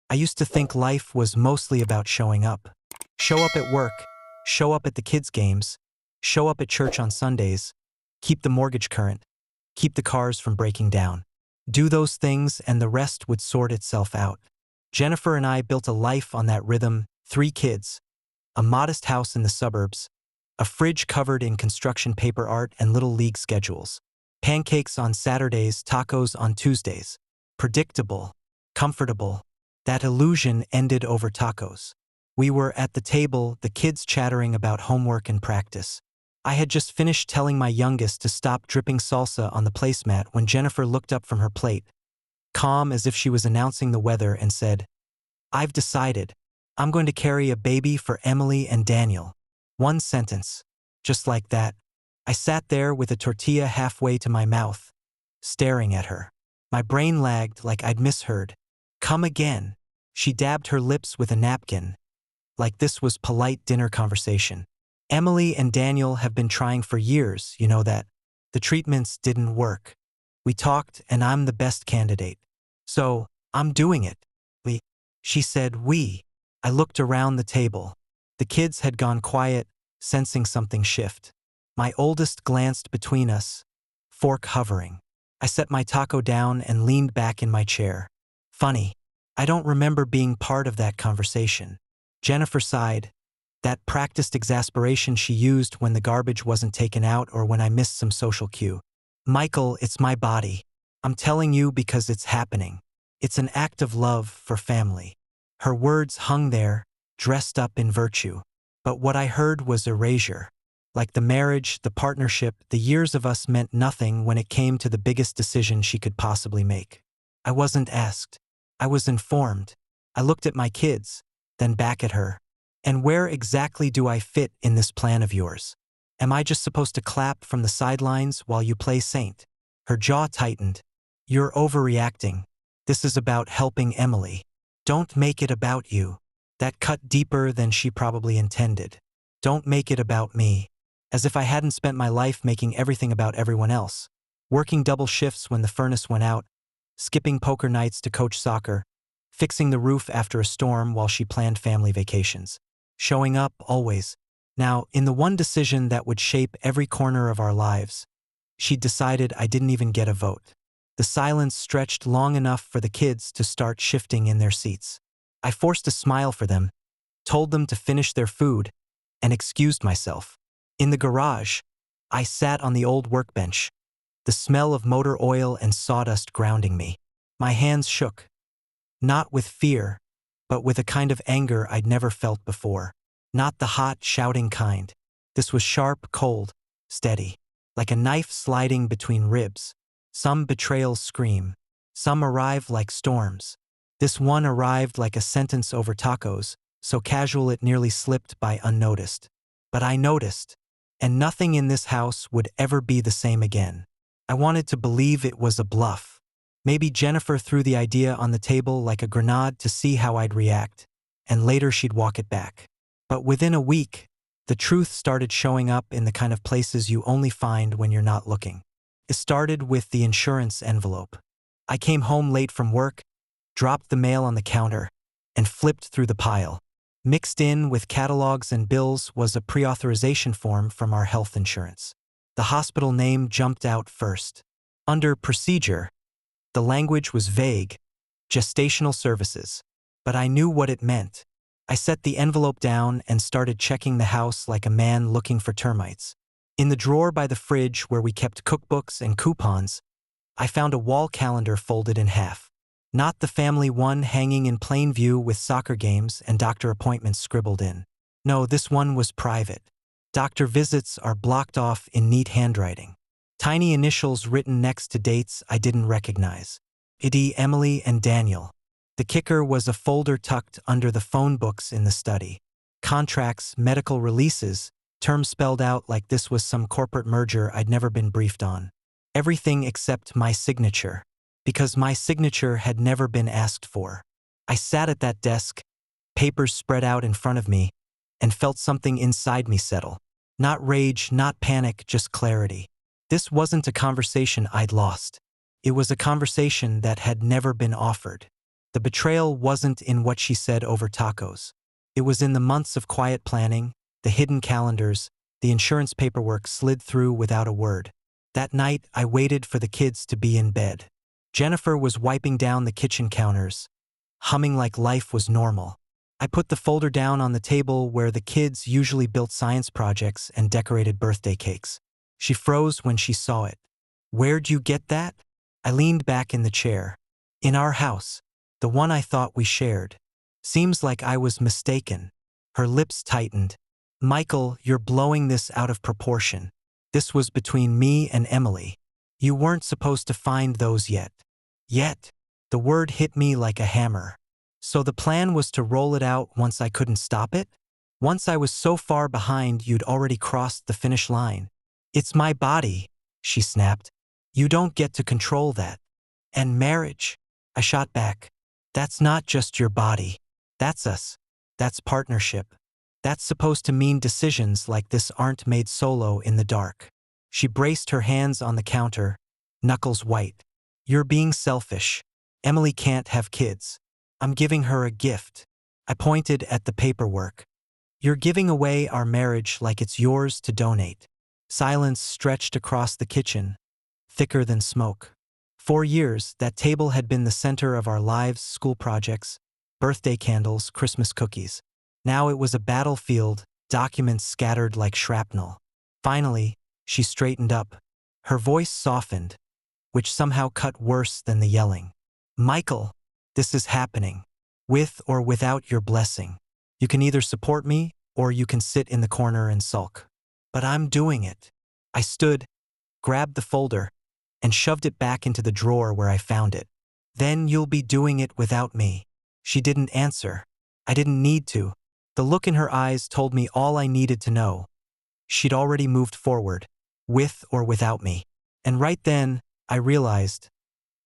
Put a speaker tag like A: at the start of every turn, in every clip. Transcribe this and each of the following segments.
A: I used to think life was mostly about showing up. Show up at work, show up at the kids' games, show up at church on Sundays, keep the mortgage current, keep the cars from breaking down. Do those things and the rest would sort itself out. Jennifer and I built a life on that rhythm: 3 kids, a modest house in the suburbs, a fridge covered in construction paper art and little league schedules, pancakes on Saturdays, tacos on Tuesdays. Predictable, comfortable. That illusion ended over tacos. We were at the table, the kids chattering about homework and practice. I had just finished telling my youngest to stop dripping salsa on the placemat when Jennifer looked up from her plate, calm as if she was announcing the weather, and said, "I've decided. I'm going to carry a baby for Emily and Daniel." One sentence. Just like that. I sat there with a tortilla halfway to my mouth, staring at her. My brain lagged like I'd misheard. "Come again." She dabbed her lips with a napkin, like this was polite dinner conversation. "Emily and Daniel have been trying for years, you know that. The treatments didn't work. We talked and I'm the best candidate. So, I'm doing it." "We?" She said we. I looked around the table. The kids had gone quiet, sensing something shift. My oldest glanced between us, fork hovering. I set my taco down and leaned back in my chair. Funny, I don't remember being part of that conversation. Jennifer sighed. That practiced exasperation she used when the garbage wasn't taken out or when I missed some social cue. "Michael, it's my body. I'm telling you because it's happening. It's an act of love for family." Her words hung there, dressed up in virtue. But what I heard was erasure. Like the marriage, the partnership, the years of us meant nothing when it came to the biggest decision she could possibly make. I wasn't asked. I was informed. I looked at my kids, then back at her. "And where exactly do I fit in this plan of yours? Am I just supposed to clap from the sidelines while you play saint?" Her jaw tightened. "You're overreacting. This is about helping Emily. Don't make it about you." That cut deeper than she probably intended. "Don't make it about me." As if I hadn't spent my life making everything about everyone else. Working double shifts when the furnace went out, skipping poker nights to coach soccer, fixing the roof after a storm while she planned family vacations. Showing up, always. Now, in the one decision that would shape every corner of our lives, she'd decided I didn't even get a vote. The silence stretched long enough for the kids to start shifting in their seats. I forced a smile for them, told them to finish their food, and excused myself. In the garage, I sat on the old workbench, the smell of motor oil and sawdust grounding me. My hands shook. Not with fear, but with a kind of anger I'd never felt before. Not the hot, shouting kind. This was sharp, cold, steady, like a knife sliding between ribs. Some betrayals scream. Some arrive like storms. This one arrived like a sentence over tacos, so casual it nearly slipped by unnoticed. But I noticed, and nothing in this house would ever be the same again. I wanted to believe it was a bluff. Maybe Jennifer threw the idea on the table like a grenade to see how I'd react, and later she'd walk it back. But within a week, the truth started showing up in the kind of places you only find when you're not looking. It started with the insurance envelope. I came home late from work, dropped the mail on the counter, and flipped through the pile. Mixed in with catalogs and bills was a pre-authorization form from our health insurance. The hospital name jumped out first. Under procedure, the language was vague, gestational services, but I knew what it meant. I set the envelope down and started checking the house like a man looking for termites. In the drawer by the fridge where we kept cookbooks and coupons, I found a wall calendar folded in half. Not the family one hanging in plain view with soccer games and doctor appointments scribbled in. No, this one was private. Doctor visits are blocked off in neat handwriting. Tiny initials written next to dates I didn't recognize. ID Emily and Daniel. The kicker was a folder tucked under the phone books in the study. Contracts, medical releases, terms spelled out like this was some corporate merger I'd never been briefed on. Everything except my signature. Because my signature had never been asked for. I sat at that desk, papers spread out in front of me, and felt something inside me settle. Not rage, not panic, just clarity. This wasn't a conversation I'd lost. It was a conversation that had never been offered. The betrayal wasn't in what she said over tacos. It was in the months of quiet planning, the hidden calendars, the insurance paperwork slid through without a word. That night, I waited for the kids to be in bed. Jennifer was wiping down the kitchen counters, humming like life was normal. I put the folder down on the table where the kids usually built science projects and decorated birthday cakes. She froze when she saw it. "Where'd you get that?" I leaned back in the chair. "In our house. The one I thought we shared." Seems like I was mistaken. Her lips tightened. "Michael, you're blowing this out of proportion. This was between me and Emily. You weren't supposed to find those yet." Yet. The word hit me like a hammer. So the plan was to roll it out once I couldn't stop it? Once I was so far behind you'd already crossed the finish line. "It's my body," she snapped. "You don't get to control that." "And marriage," I shot back. "That's not just your body. That's us. That's partnership. That's supposed to mean decisions like this aren't made solo in the dark." She braced her hands on the counter, knuckles white. "You're being selfish. Emily can't have kids. I'm giving her a gift." I pointed at the paperwork. "You're giving away our marriage like it's yours to donate." Silence stretched across the kitchen, thicker than smoke. 4 years, that table had been the center of our lives, school projects, birthday candles, Christmas cookies. Now it was a battlefield, documents scattered like shrapnel. Finally, she straightened up. Her voice softened, which somehow cut worse than the yelling. "Michael, this is happening. With or without your blessing. You can either support me, or you can sit in the corner and sulk. But I'm doing it." I stood, grabbed the folder, and shoved it back into the drawer where I found it. "Then you'll be doing it without me." She didn't answer. I didn't need to. The look in her eyes told me all I needed to know. She'd already moved forward, with or without me. And right then, I realized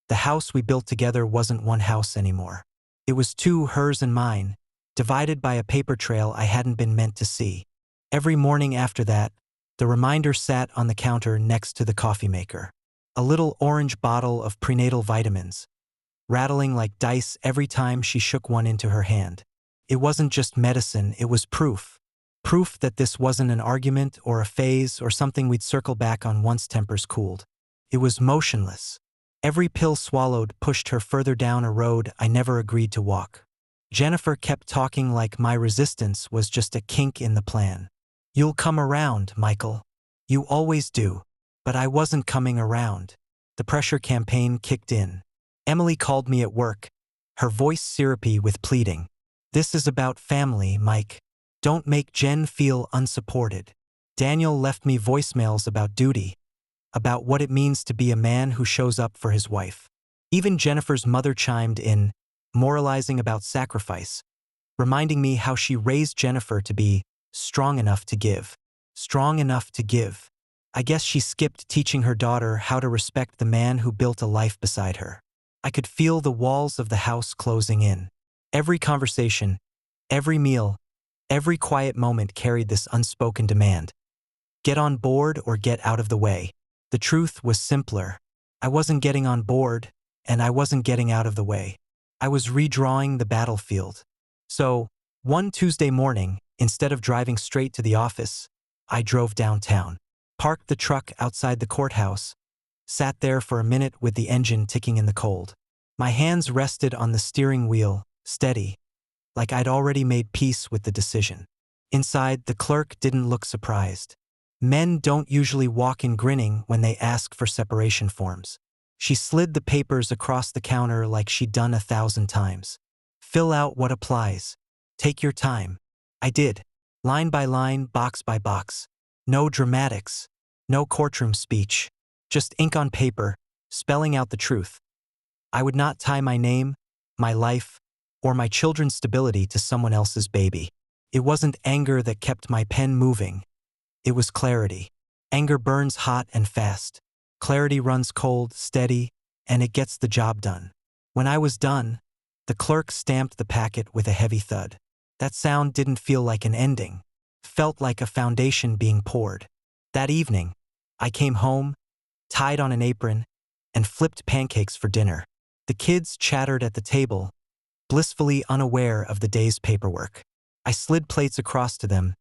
A: the house we built together wasn't one house anymore. It was two, hers and mine, divided by a paper trail I hadn't been meant to see. Every morning after that, the reminder sat on the counter next to the coffee maker. A little orange bottle of prenatal vitamins, rattling like dice every time she shook one into her hand. It wasn't just medicine, it was proof. Proof that this wasn't an argument or a phase or something we'd circle back on once tempers cooled. It was motionless. Every pill swallowed pushed her further down a road I never agreed to walk. Jennifer kept talking like my resistance was just a kink in the plan. "You'll come around, Michael. You always do." But I wasn't coming around. The pressure campaign kicked in. Emily called me at work, her voice syrupy with pleading. "This is about family, Mike. Don't make Jen feel unsupported." Daniel left me voicemails about duty, about what it means to be a man who shows up for his wife. Even Jennifer's mother chimed in, moralizing about sacrifice, reminding me how she raised Jennifer to be strong enough to give. Strong enough to give. I guess she skipped teaching her daughter how to respect the man who built a life beside her. I could feel the walls of the house closing in. Every conversation, every meal, every quiet moment carried this unspoken demand. Get on board or get out of the way. The truth was simpler. I wasn't getting on board, and I wasn't getting out of the way. I was redrawing the battlefield. So, one Tuesday morning, instead of driving straight to the office, I drove downtown, parked the truck outside the courthouse, sat there for a minute with the engine ticking in the cold. My hands rested on the steering wheel, steady, like I'd already made peace with the decision. Inside, the clerk didn't look surprised. Men don't usually walk in grinning when they ask for separation forms. She slid the papers across the counter like she'd done 1,000 times. "Fill out what applies. Take your time." I did. Line by line, box by box. No dramatics. No courtroom speech. Just ink on paper, spelling out the truth. I would not tie my name, my life, or my children's stability to someone else's baby. It wasn't anger that kept my pen moving. It was clarity. Anger burns hot and fast. Clarity runs cold, steady, and it gets the job done. When I was done, the clerk stamped the packet with a heavy thud. That sound didn't feel like an ending. Felt like a foundation being poured. That evening, I came home, tied on an apron, and flipped pancakes for dinner. The kids chattered at the table, blissfully unaware of the day's paperwork. I slid plates across to them,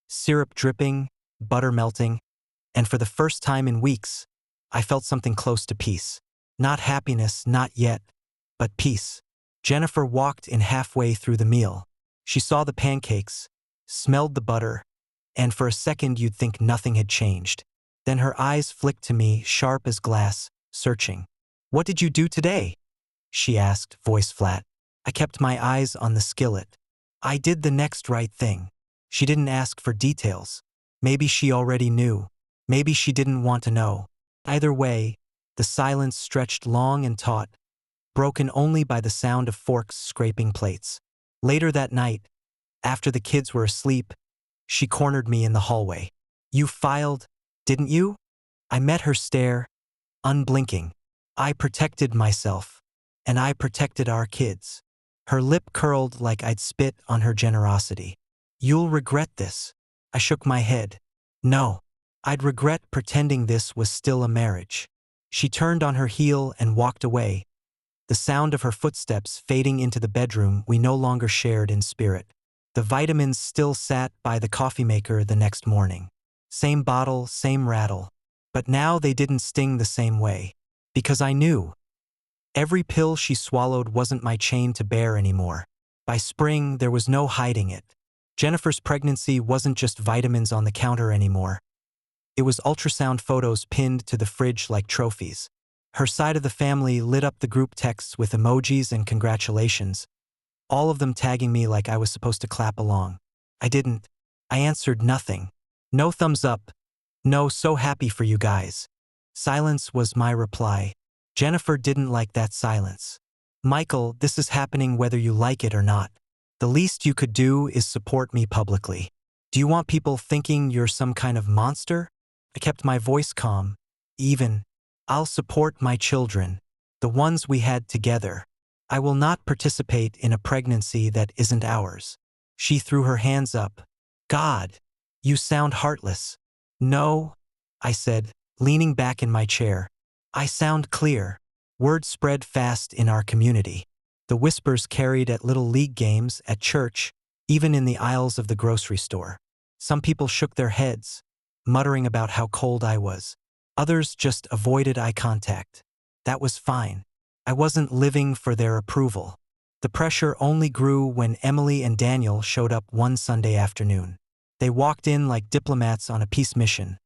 A: syrup dripping, butter melting, and for the first time in weeks, I felt something close to peace. Not happiness, not yet, but peace. Jennifer walked in halfway through the meal. She saw the pancakes, smelled the butter, and for a second you'd think nothing had changed. Then her eyes flicked to me, sharp as glass, searching. "What did you do today?" she asked, voice flat. I kept my eyes on the skillet. "I did the next right thing." She didn't ask for details. Maybe she already knew. Maybe she didn't want to know. Either way, the silence stretched long and taut, broken only by the sound of forks scraping plates. Later that night, after the kids were asleep, she cornered me in the hallway. "You filed, didn't you?" I met her stare, unblinking. "I protected myself, and I protected our kids." Her lip curled like I'd spit on her generosity. "You'll regret this." I shook my head. "No. I'd regret pretending this was still a marriage." She turned on her heel and walked away, the sound of her footsteps fading into the bedroom we no longer shared in spirit. The vitamins still sat by the coffee maker the next morning. Same bottle, same rattle. But now they didn't sting the same way. Because I knew. Every pill she swallowed wasn't my chain to bear anymore. By spring, there was no hiding it. Jennifer's pregnancy wasn't just vitamins on the counter anymore. It was ultrasound photos pinned to the fridge like trophies. Her side of the family lit up the group texts with emojis and congratulations, all of them tagging me like I was supposed to clap along. I didn't. I answered nothing. No thumbs up. No, so happy for you guys. Silence was my reply. Jennifer didn't like that silence. "Michael, this is happening whether you like it or not. The least you could do is support me publicly. Do you want people thinking you're some kind of monster?" I kept my voice calm. Even. "I'll support my children. The ones we had together. I will not participate in a pregnancy that isn't ours." She threw her hands up. "God, you sound heartless." "No," I said, leaning back in my chair. "I sound clear." Word spread fast in our community. The whispers carried at little league games, at church, even in the aisles of the grocery store. Some people shook their heads, muttering about how cold I was. Others just avoided eye contact. That was fine. I wasn't living for their approval. The pressure only grew when Emily and Daniel showed up one Sunday afternoon. They walked in like diplomats on a peace mission.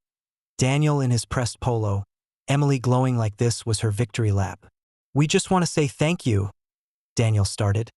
A: Daniel in his pressed polo, Emily glowing like this was her victory lap. "We just want to say thank you," Daniel started,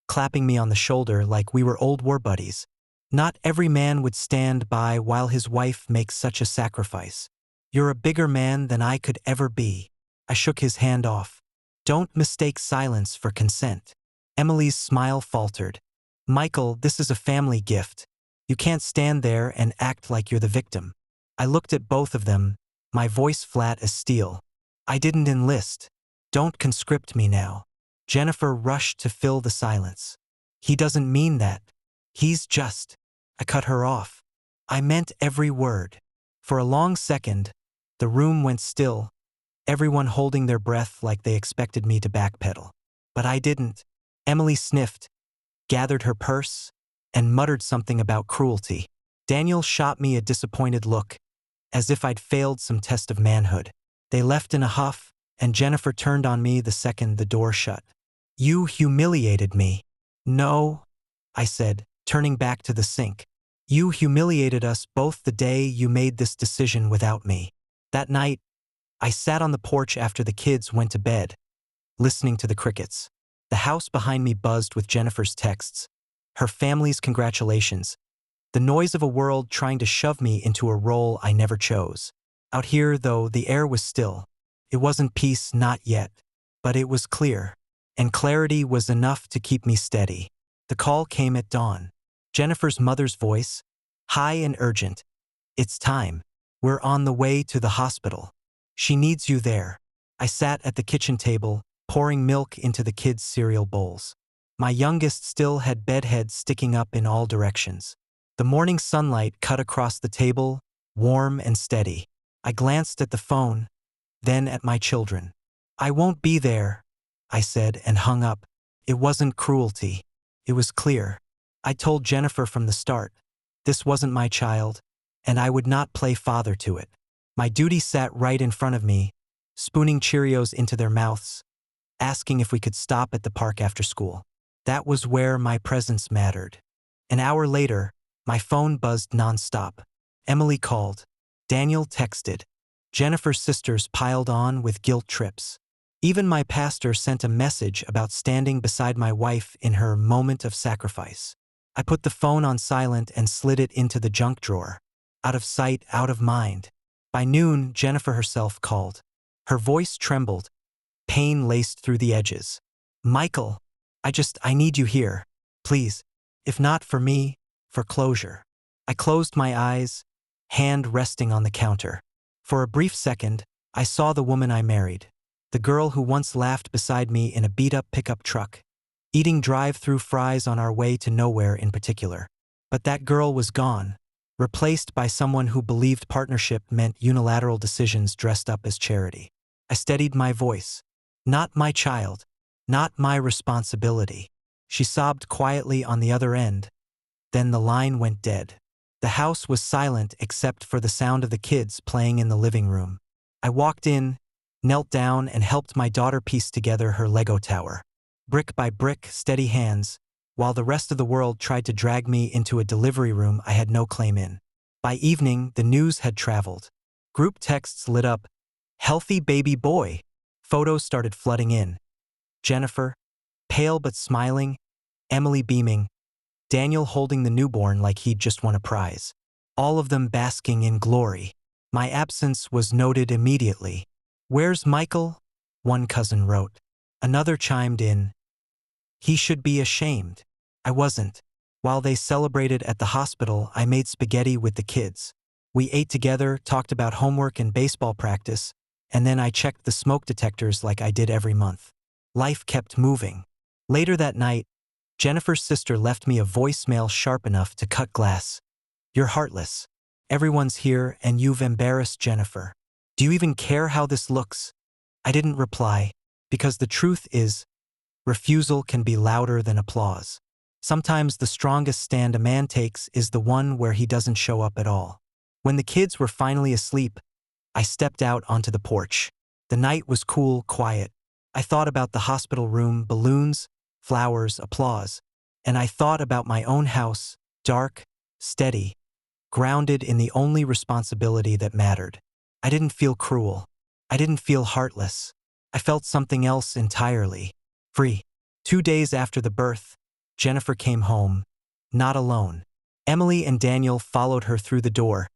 A: clapping me on the shoulder like we were old war buddies. "Not every man would stand by while his wife makes such a sacrifice. You're a bigger man than I could ever be." I shook his hand off. "Don't mistake silence for consent." Emily's smile faltered. "Michael, this is a family gift. You can't stand there and act like you're the victim." I looked at both of them, my voice flat as steel. "I didn't enlist. Don't conscript me now." Jennifer rushed to fill the silence. "He doesn't mean that. He's just—" I cut her off. I meant every word. For a long second, the room went still, everyone holding their breath like they expected me to backpedal. But I didn't. Emily sniffed, gathered her purse, and muttered something about cruelty. Daniel shot me a disappointed look, as if I'd failed some test of manhood. They left in a huff, and Jennifer turned on me the second the door shut. "You humiliated me." "No," I said, turning back to the sink. "You humiliated us both the day you made this decision without me." That night, I sat on the porch after the kids went to bed, listening to the crickets. The house behind me buzzed with Jennifer's texts, her family's congratulations, the noise of a world trying to shove me into a role I never chose. Out here, though, the air was still. It wasn't peace, not yet, but it was clear, and clarity was enough to keep me steady. The call came at dawn. Jennifer's mother's voice, high and urgent. "It's time. We're on the way to the hospital. She needs you there." I sat at the kitchen table, pouring milk into the kids' cereal bowls. My youngest still had bedheads sticking up in all directions. The morning sunlight cut across the table, warm and steady. I glanced at the phone, then at my children. "I won't be there," I said and hung up. It wasn't cruelty. It was clear. I told Jennifer from the start, this wasn't my child, and I would not play father to it. My duty sat right in front of me, spooning Cheerios into their mouths, asking if we could stop at the park after school. That was where my presence mattered. An hour later, my phone buzzed nonstop. Emily called. Daniel texted. Jennifer's sisters piled on with guilt trips. Even my pastor sent a message about standing beside my wife in her moment of sacrifice. I put the phone on silent and slid it into the junk drawer. Out of sight, out of mind. By noon, Jennifer herself called. Her voice trembled. Pain laced through the edges. Michael, I need you here. Please. If not for me, for closure. I closed my eyes, hand resting on the counter. For a brief second, I saw the woman I married. The girl who once laughed beside me in a beat-up pickup truck, eating drive-through fries on our way to nowhere in particular. But that girl was gone, replaced by someone who believed partnership meant unilateral decisions dressed up as charity. I steadied my voice. Not my child. Not my responsibility. She sobbed quietly on the other end. Then the line went dead. The house was silent except for the sound of the kids playing in the living room. I walked in, knelt down and helped my daughter piece together her Lego tower. Brick by brick, steady hands, while the rest of the world tried to drag me into a delivery room I had no claim in. By evening, the news had traveled. Group texts lit up. Healthy baby boy. Photos started flooding in. Jennifer, pale but smiling, Emily beaming, Daniel holding the newborn like he'd just won a prize. All of them basking in glory. My absence was noted immediately. Where's Michael? One cousin wrote. Another chimed in. He should be ashamed. I wasn't. While they celebrated at the hospital, I made spaghetti with the kids. We ate together, talked about homework and baseball practice, and then I checked the smoke detectors like I did every month. Life kept moving. Later that night, Jennifer's sister left me a voicemail sharp enough to cut glass. You're heartless. Everyone's here and you've embarrassed Jennifer. Do you even care how this looks? I didn't reply, because the truth is, refusal can be louder than applause. Sometimes the strongest stand a man takes is the one where he doesn't show up at all. When the kids were finally asleep, I stepped out onto the porch. The night was cool, quiet. I thought about the hospital room, balloons, flowers, applause, and I thought about my own house, dark, steady, grounded in the only responsibility that mattered. I didn't feel cruel. I didn't feel heartless. I felt something else entirely. Free. 2 days after the birth, Jennifer came home, not alone. Emily and Daniel followed her through the door,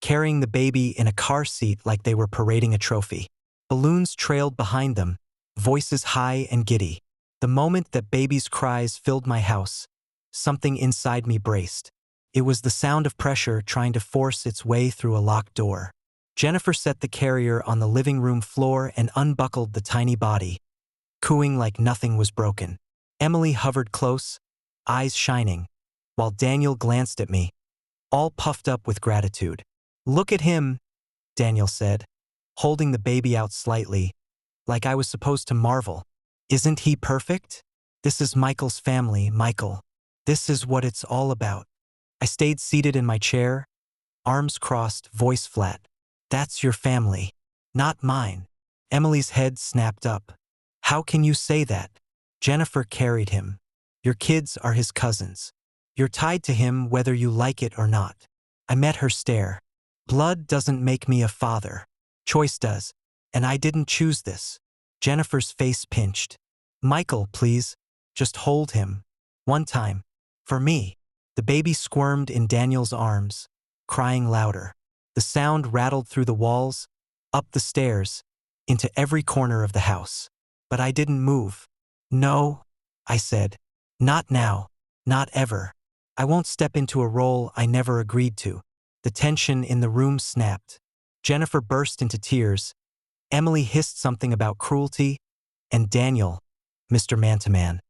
A: carrying the baby in a car seat like they were parading a trophy. Balloons trailed behind them, voices high and giddy. The moment that baby's cries filled my house, something inside me braced. It was the sound of pressure trying to force its way through a locked door. Jennifer set the carrier on the living room floor and unbuckled the tiny body, cooing like nothing was broken. Emily hovered close, eyes shining, while Daniel glanced at me, all puffed up with gratitude. Look at him, Daniel said, holding the baby out slightly, like I was supposed to marvel. Isn't he perfect? This is Michael's family, Michael. This is what it's all about. I stayed seated in my chair, arms crossed, voice flat. That's your family, not mine. Emily's head snapped up. How can you say that? Jennifer carried him. Your kids are his cousins. You're tied to him whether you like it or not. I met her stare. Blood doesn't make me a father. Choice does. And I didn't choose this. Jennifer's face pinched. Michael, please. Just hold him. One time. For me. The baby squirmed in Daniel's arms, crying louder. The sound rattled through the walls, up the stairs, into every corner of the house. But I didn't move. No, I said. Not now. Not ever. I won't step into a role I never agreed to. The tension in the room snapped. Jennifer burst into tears. Emily hissed something about cruelty, and Daniel, Mr. Man-to-Man,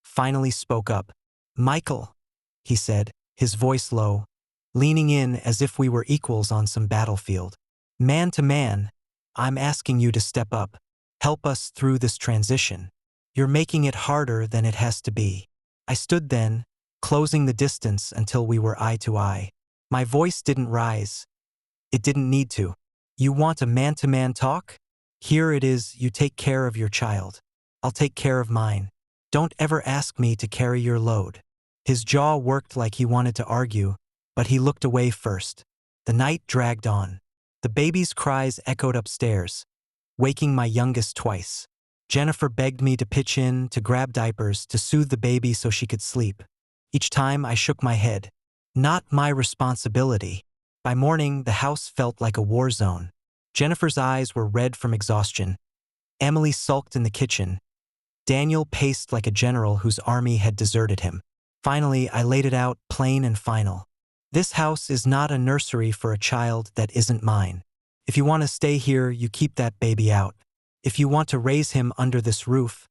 A: finally spoke up. Michael, he said, his voice low, leaning in as if we were equals on some battlefield. Man to man, I'm asking you to step up. Help us through this transition. You're making it harder than it has to be. I stood then, closing the distance until we were eye to eye. My voice didn't rise. It didn't need to. You want a man-to-man talk? Here it is, you take care of your child. I'll take care of mine. Don't ever ask me to carry your load. His jaw worked like he wanted to argue, but he looked away first. The night dragged on. The baby's cries echoed upstairs, waking my youngest twice. Jennifer begged me to pitch in, to grab diapers, to soothe the baby so she could sleep. Each time I shook my head. Not my responsibility. By morning, the house felt like a war zone. Jennifer's eyes were red from exhaustion. Emily sulked in the kitchen. Daniel paced like a general whose army had deserted him. Finally, I laid it out, plain and final. This house is not a nursery for a child that isn't mine. If you want to stay here, you keep that baby out. If you want to raise him under this roof,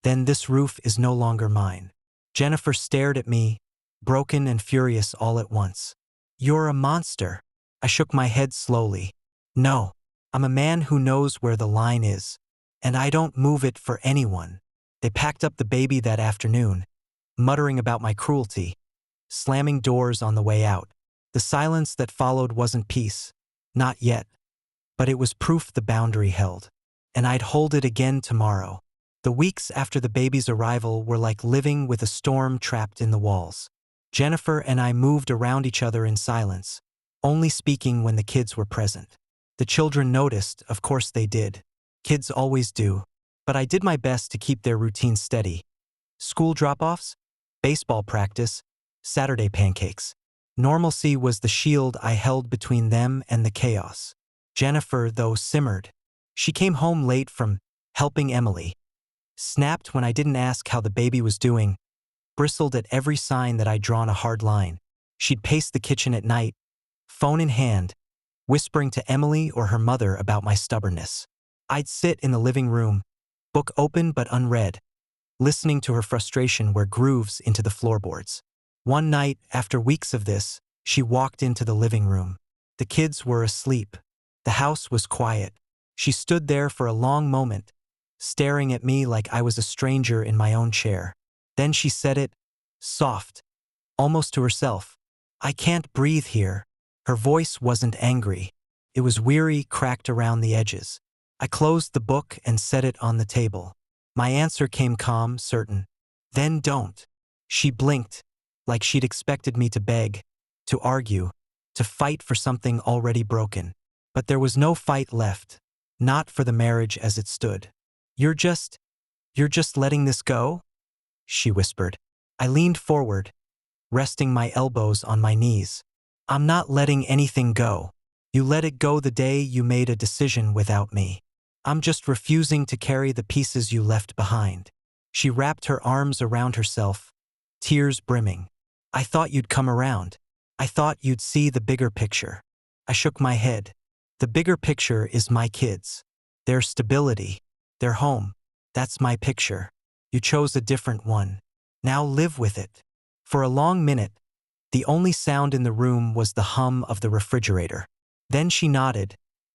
A: then this roof is no longer mine. Jennifer stared at me, broken and furious all at once. You're a monster. I shook my head slowly. No, I'm a man who knows where the line is, and I don't move it for anyone. They packed up the baby that afternoon, muttering about my cruelty, slamming doors on the way out. The silence that followed wasn't peace. Not yet. But it was proof the boundary held. And I'd hold it again tomorrow. The weeks after the baby's arrival were like living with a storm trapped in the walls. Jennifer and I moved around each other in silence, only speaking when the kids were present. The children noticed, of course they did. Kids always do. But I did my best to keep their routine steady. School drop-offs, baseball practice, Saturday pancakes. Normalcy was the shield I held between them and the chaos. Jennifer, though, simmered. She came home late from helping Emily, snapped when I didn't ask how the baby was doing, bristled at every sign that I'd drawn a hard line. She'd pace the kitchen at night, phone in hand, whispering to Emily or her mother about my stubbornness. I'd sit in the living room, book open but unread, listening to her frustration wear grooves into the floorboards. One night, after weeks of this, she walked into the living room. The kids were asleep. The house was quiet. She stood there for a long moment, staring at me like I was a stranger in my own chair. Then she said it, soft, almost to herself. I can't breathe here. Her voice wasn't angry. It was weary, cracked around the edges. I closed the book and set it on the table. My answer came calm, certain. Then don't. She blinked, like she'd expected me to beg, to argue, to fight for something already broken. But there was no fight left, not for the marriage as it stood. You're just letting this go? She whispered. I leaned forward, resting my elbows on my knees. I'm not letting anything go. You let it go the day you made a decision without me. I'm just refusing to carry the pieces you left behind. She wrapped her arms around herself, tears brimming. I thought you'd come around. I thought you'd see the bigger picture. I shook my head. The bigger picture is my kids. Their stability, their home. That's my picture. You chose a different one. Now live with it. For a long minute, the only sound in the room was the hum of the refrigerator. Then she nodded,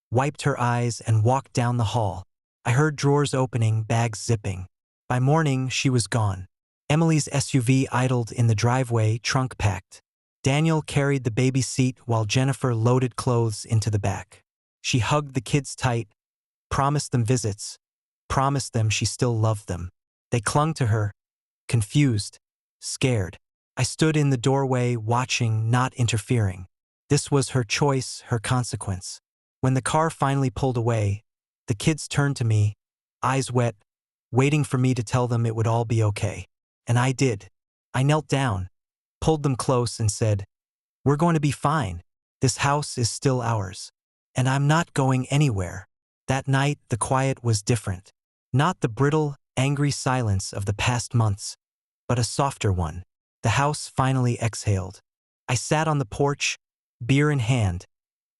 A: wiped her eyes, and walked down the hall. I heard drawers opening, bags zipping. By morning, she was gone. Emily's SUV idled in the driveway, trunk packed. Daniel carried the baby seat while Jennifer loaded clothes into the back. She hugged the kids tight, promised them visits, promised them she still loved them. They clung to her, confused, scared. I stood in the doorway, watching, not interfering. This was her choice, her consequence. When the car finally pulled away, the kids turned to me, eyes wet, waiting for me to tell them it would all be okay. And I did. I knelt down, pulled them close, and said, "We're going to be fine. This house is still ours. And I'm not going anywhere." That night, the quiet was different. Not the brittle, angry silence of the past months, but a softer one. The house finally exhaled. I sat on the porch, beer in hand,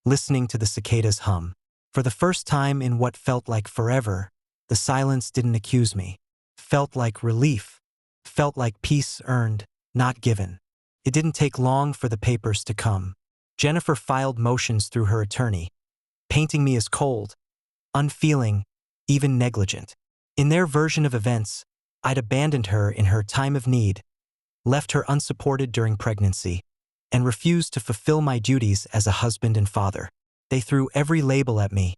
A: listening to the cicadas hum. For the first time in what felt like forever, the silence didn't accuse me. Felt like relief. Felt like peace earned, not given. It didn't take long for the papers to come. Jennifer filed motions through her attorney, painting me as cold, unfeeling, even negligent. In their version of events, I'd abandoned her in her time of need, left her unsupported during pregnancy, and refused to fulfill my duties as a husband and father. They threw every label at me: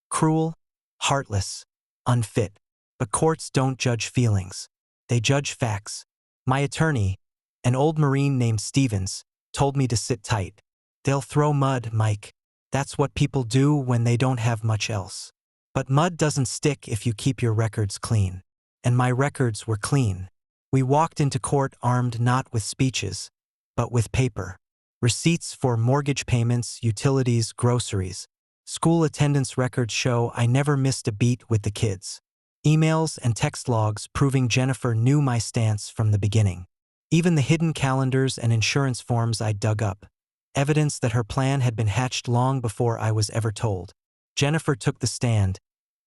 A: cruel, heartless, unfit. But courts don't judge feelings. They judge facts. My attorney, an old Marine named Stevens, told me to sit tight. They'll throw mud, Mike. That's what people do when they don't have much else. But mud doesn't stick if you keep your records clean. And my records were clean. We walked into court armed not with speeches, but with paper. Receipts for mortgage payments, utilities, groceries. School attendance records show I never missed a beat with the kids. Emails and text logs proving Jennifer knew my stance from the beginning. Even the hidden calendars and insurance forms I dug up. Evidence that her plan had been hatched long before I was ever told. Jennifer took the stand,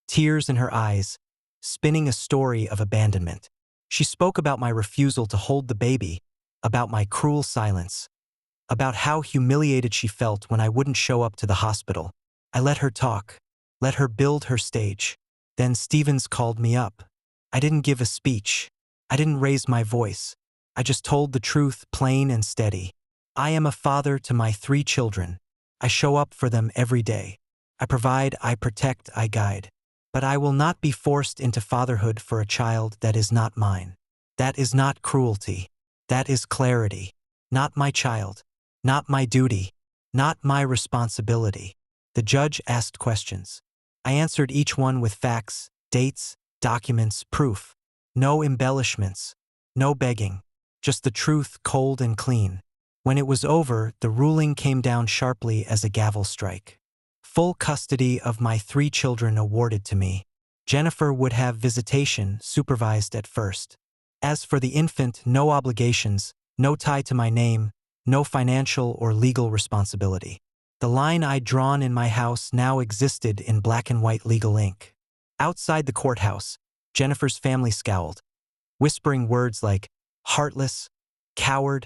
A: tears in her eyes, spinning a story of abandonment. She spoke about my refusal to hold the baby, about my cruel silence, about how humiliated she felt when I wouldn't show up to the hospital. I let her talk, let her build her stage. Then Stevens called me up. I didn't give a speech. I didn't raise my voice. I just told the truth plain and steady. I am a father to my 3 children. I show up for them every day. I provide, I protect, I guide. But I will not be forced into fatherhood for a child that is not mine. That is not cruelty. That is clarity. Not my child. Not my duty. Not my responsibility. The judge asked questions. I answered each one with facts, dates, documents, proof. No embellishments. No begging. Just the truth, cold and clean. When it was over, the ruling came down sharply as a gavel strike. Full custody of my 3 children awarded to me. Jennifer would have visitation, supervised at first. As for the infant, no obligations, no tie to my name, no financial or legal responsibility. The line I'd drawn in my house now existed in black and white legal ink. Outside the courthouse, Jennifer's family scowled, whispering words like heartless, coward,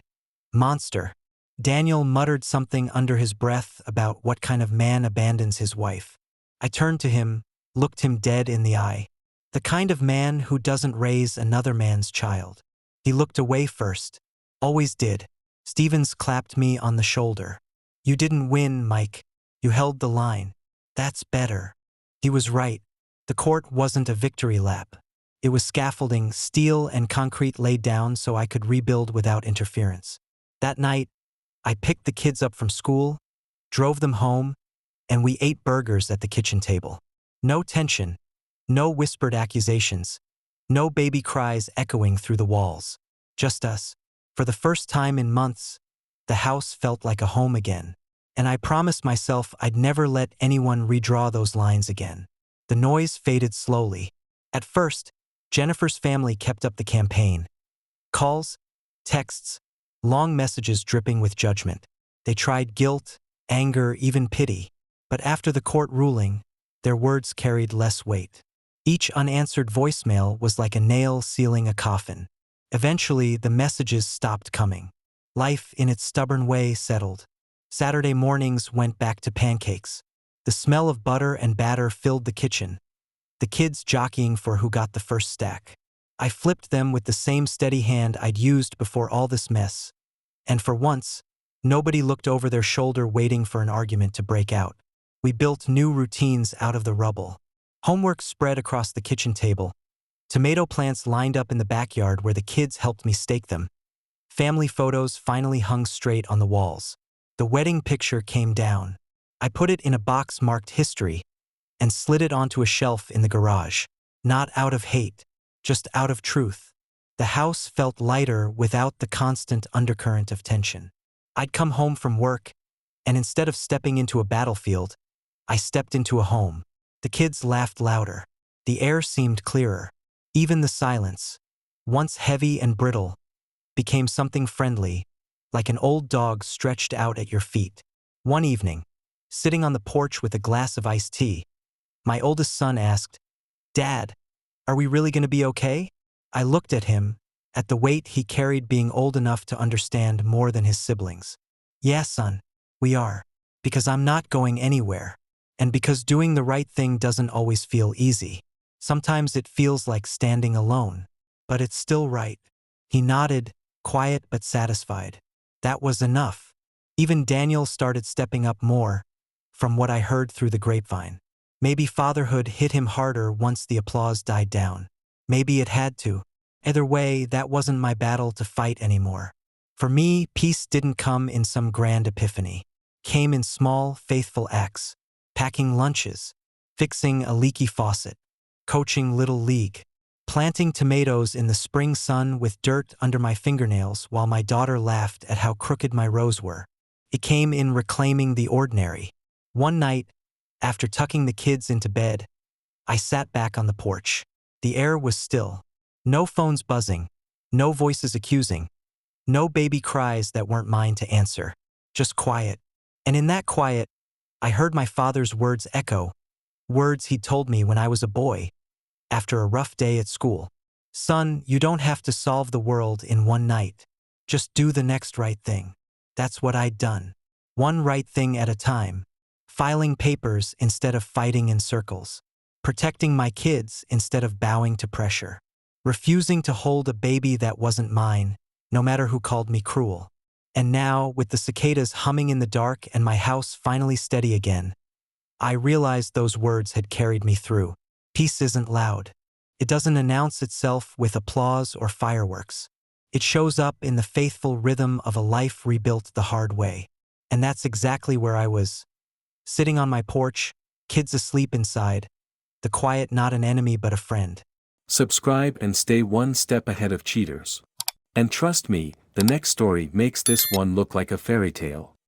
A: monster. Daniel muttered something under his breath about what kind of man abandons his wife. I turned to him, looked him dead in the eye. The kind of man who doesn't raise another man's child. He looked away first. Always did. Stevens clapped me on the shoulder. You didn't win, Mike. You held the line. That's better. He was right. The court wasn't a victory lap. It was scaffolding, steel and concrete laid down so I could rebuild without interference. That night, I picked the kids up from school, drove them home, and we ate burgers at the kitchen table. No tension, no whispered accusations, no baby cries echoing through the walls. Just us. For the first time in months, the house felt like a home again, and I promised myself I'd never let anyone redraw those lines again. The noise faded slowly. At first, Jennifer's family kept up the campaign. Calls, texts, long messages dripping with judgment. They tried guilt, anger, even pity. But after the court ruling, their words carried less weight. Each unanswered voicemail was like a nail sealing a coffin. Eventually, the messages stopped coming. Life, in its stubborn way, settled. Saturday mornings went back to pancakes. The smell of butter and batter filled the kitchen, the kids jockeying for who got the first stack. I flipped them with the same steady hand I'd used before all this mess. And for once, nobody looked over their shoulder waiting for an argument to break out. We built new routines out of the rubble. Homework spread across the kitchen table. Tomato plants lined up in the backyard where the kids helped me stake them. Family photos finally hung straight on the walls. The wedding picture came down. I put it in a box marked history and slid it onto a shelf in the garage. Not out of hate, just out of truth. The house felt lighter without the constant undercurrent of tension. I'd come home from work, and instead of stepping into a battlefield, I stepped into a home. The kids laughed louder. The air seemed clearer. Even the silence, once heavy and brittle, became something friendly, like an old dog stretched out at your feet. One evening, sitting on the porch with a glass of iced tea, my oldest son asked, "Dad, are we really going to be okay?" I looked at him, at the weight he carried being old enough to understand more than his siblings. "Yeah, son, we are. Because I'm not going anywhere. And because doing the right thing doesn't always feel easy. Sometimes it feels like standing alone." but it's still right. He nodded, quiet but satisfied. That was enough. Even Daniel started stepping up more, from what I heard through the grapevine. Maybe fatherhood hit him harder once the applause died down. Maybe it had to. Either way, that wasn't my battle to fight anymore. For me, peace didn't come in some grand epiphany. It came in small, faithful acts. Packing lunches, fixing a leaky faucet, coaching Little League, planting tomatoes in the spring sun with dirt under my fingernails while my daughter laughed at how crooked my rows were. It came in reclaiming the ordinary. One night, after tucking the kids into bed, I sat back on the porch. The air was still. No phones buzzing, no voices accusing, no baby cries that weren't mine to answer. Just quiet. And in that quiet, I heard my father's words echo, words he'd told me when I was a boy, after a rough day at school. Son, you don't have to solve the world in one night. Just do the next right thing. That's what I'd done. One right thing at a time. Filing papers instead of fighting in circles. Protecting my kids instead of bowing to pressure. Refusing to hold a baby that wasn't mine, no matter who called me cruel. And now, with the cicadas humming in the dark and my house finally steady again, I realized those words had carried me through. Peace isn't loud. It doesn't announce itself with applause or fireworks. It shows up in the faithful rhythm of a life rebuilt the hard way. And that's exactly where I was. Sitting on my porch, kids asleep inside, the quiet not an enemy but a friend.
B: Subscribe and stay one step ahead of cheaters. And trust me, the next story makes this one look like a fairy tale.